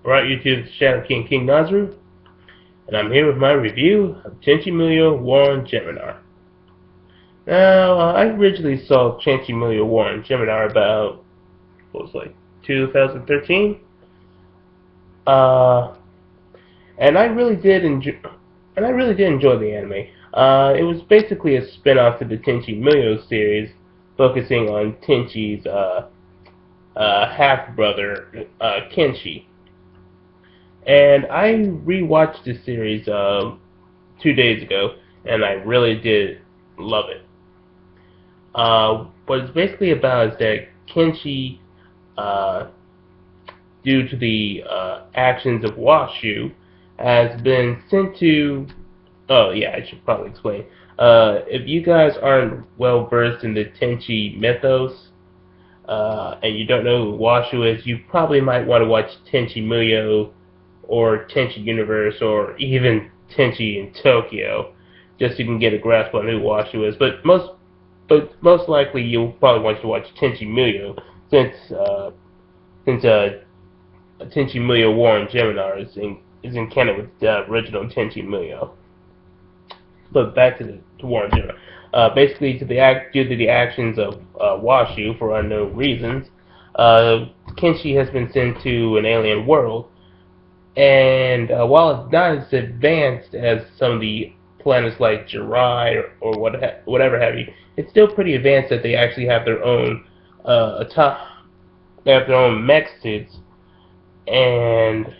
Alright, YouTube, it's Shadow King Nazru, and I'm here with my review of Tenchi Muyo War on Geminar. Now, I originally saw Tenchi Muyo War on Geminar about, 2013? And I really did enjoy the anime. It was basically a spin-off to the Tenchi Muyo series, focusing on Tenchi's, half-brother, Kenshi. And I rewatched this series 2 days ago, and I really did love it. What it's basically about is that Kenshi, due to the actions of Washu, has been sent to... Oh yeah, I should probably explain. If you guys aren't well versed in the Tenchi mythos, and you don't know who Washu is, you probably might want to watch Tenchi Muyo, or Tenchi Universe, or even Tenchi in Tokyo, just so you can get a grasp on who Washu is. But most likely you'll probably want to watch Tenchi Muyo, since Tenchi Muyo War on Geminar is in canon with the original Tenchi Muyo. But back to War on Geminar. Basically, due to the actions of Washu for unknown reasons, Kenshi has been sent to an alien world. And while it's not as advanced as some of the planets like Jirai or whatever have you, it's still pretty advanced that they actually have their own they have their own mech suits, and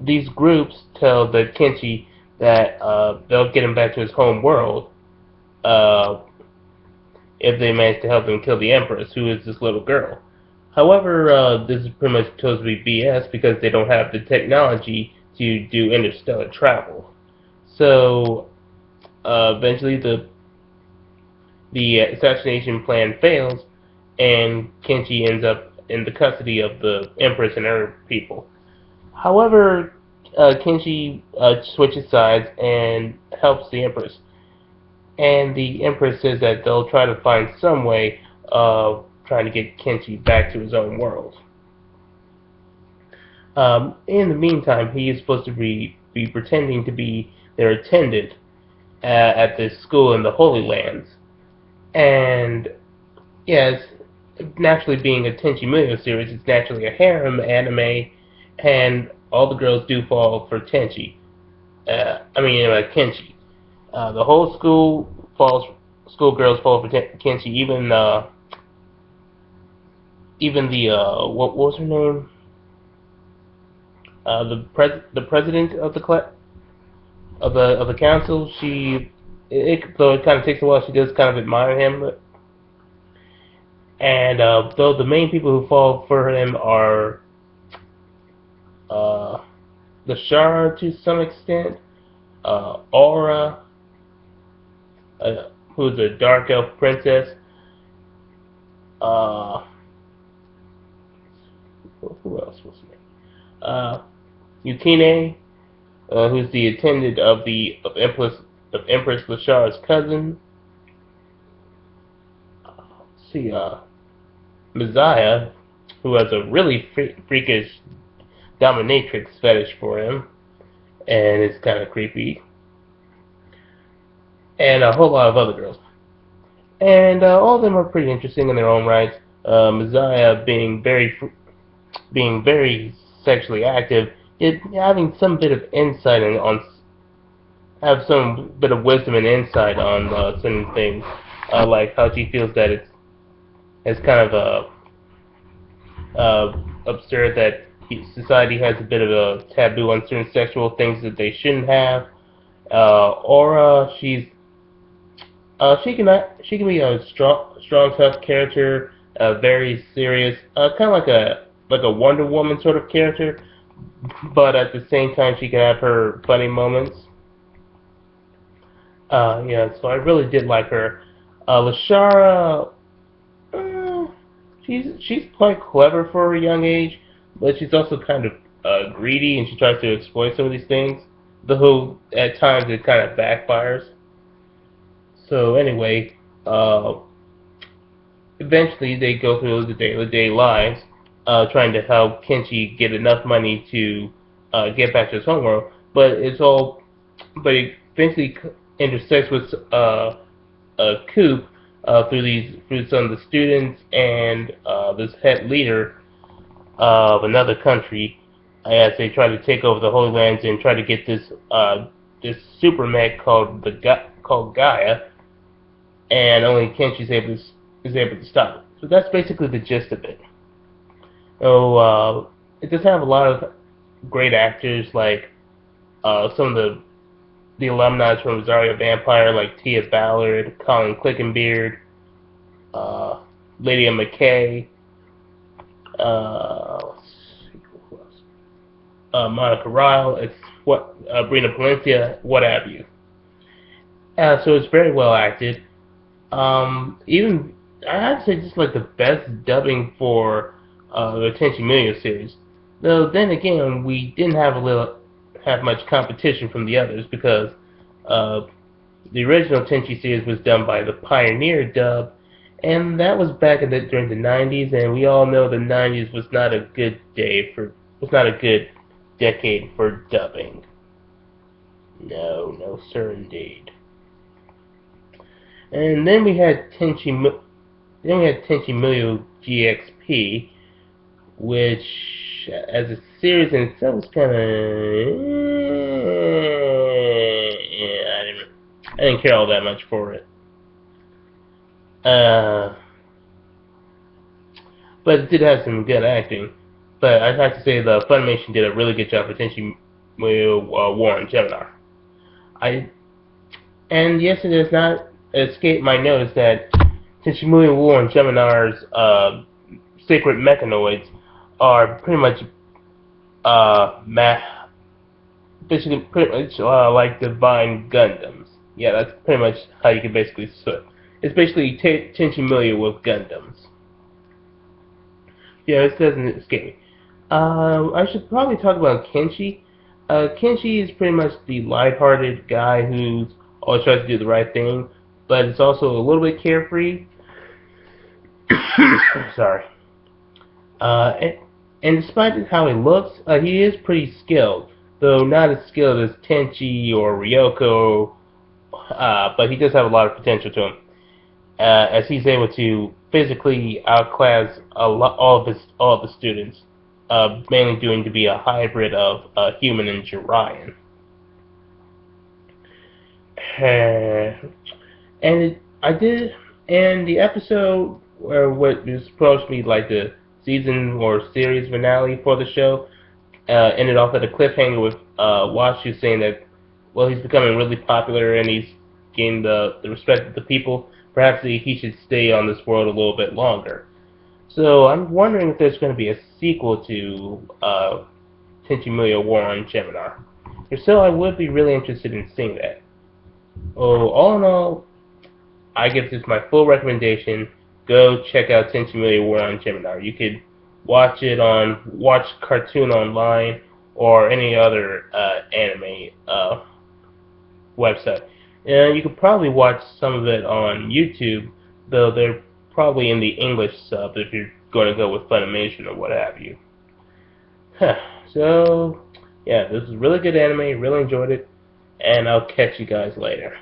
these groups tell the Kenshi that they'll get him back to his home world if they manage to help him kill the Empress, who is this little girl. However, this is pretty much supposed to be BS because they don't have the technology to do interstellar travel. So, eventually the assassination plan fails, and Kenshi ends up in the custody of the Empress and her people. However, Kenshi switches sides and helps the Empress. And the Empress says that they'll try to find some way of trying to get Kenshi back to his own world. In the meantime, he is supposed to be pretending to be their attendant at this school in the Holy Lands. And yes, naturally being a Tenchi Muyo series, it's naturally a harem anime, and all the girls do fall for Kenshi. Kenshi. The whole schoolgirls fall for Kenshi, even the what was her name? The president of the council. Though it kind of takes a while, she does kind of admire him. And though the main people who fall for him are the Shara to some extent, Aura, who's a dark elf princess. Who else was there? Yukine, who's the attendant of Empress Lashara's cousin. Let's see, Messiah, who has a really freakish dominatrix fetish for him, and it's kind of creepy. And a whole lot of other girls. And all of them are pretty interesting in their own rights. Messiah being very sexually active, yet having some bit of insight have some bit of wisdom and insight on certain things, like how she feels that it's kind of absurd that society has a bit of a taboo on certain sexual things that they shouldn't have. Aura, she can be a strong, tough character, very serious, kind of like a Wonder Woman sort of character, but at the same time she can have her funny moments. So I really did like her. Lashara, she's quite clever for her young age, but she's also kind of greedy, and she tries to exploit some of these things, though at times it kind of backfires. So anyway, eventually they go through the day-to-day lives, trying to help Kenshi get enough money to get back to his homeworld. But it eventually intersects with coup through some of the students and this head leader of another country as they try to take over the Holy Lands and try to get this super mech called Gaia, and only is able to stop it. So that's basically the gist of it. So it does have a lot of great actors like some of the alumni from Rosario Vampire like Tia Ballard, Colin Clickenbeard, uh, Lydia McKay, uh, Monica Ryle, Brina Palencia, what have you. So it's very well acted. Even I'd say just like the best dubbing for the Tenchi Muyo series. Though then again, we didn't have much competition from the others because uh, the original Tenchi series was done by the Pioneer dub, and that was during the 90s, and we all know the 90s was not a good decade for dubbing. No, no, sir, indeed. And then we had Tenchi Muyo GXP, which as a series in itself was kind of I didn't care all that much for it. But it did have some good acting. But I'd have to say the Funimation did a really good job for Tenchi Muyo War on Geminar. And yes, it has not escaped my notice that Tenchi Muyo War on Geminar's sacred mechanoids are pretty much basically pretty much like divine Gundams. Yeah, that's pretty much how you can basically say it. It's basically Tenchi Muyo with Gundams. Yeah, it doesn't escape me. I should probably talk about Kenshi. Kenshi is pretty much the lighthearted guy who always tries to do the right thing, but it's also a little bit carefree. Sorry. And despite how he looks, he is pretty skilled, though not as skilled as Tenchi or Ryoko, but he does have a lot of potential to him, as he's able to physically outclass all of the students, mainly due to be a hybrid of human and Jiraiyan. And the episode where what was supposed to be like the season or series finale for the show ended off at a cliffhanger with Washu saying that, well, he's becoming really popular and he's gained the respect of the people. Perhaps he should stay on this world a little bit longer. So I'm wondering if there's going to be a sequel to Tenchi Muyo War on Geminar. If so, I would be really interested in seeing that. Oh, all in all, I give this my full recommendation. Go check out Tenchi Muyo War on Geminar. You could watch Cartoon Online or any other anime website. And you could probably watch some of it on YouTube, though they're probably in the English sub if you're going to go with Funimation or what have you. So, yeah, this is really good anime. Really enjoyed it. And I'll catch you guys later.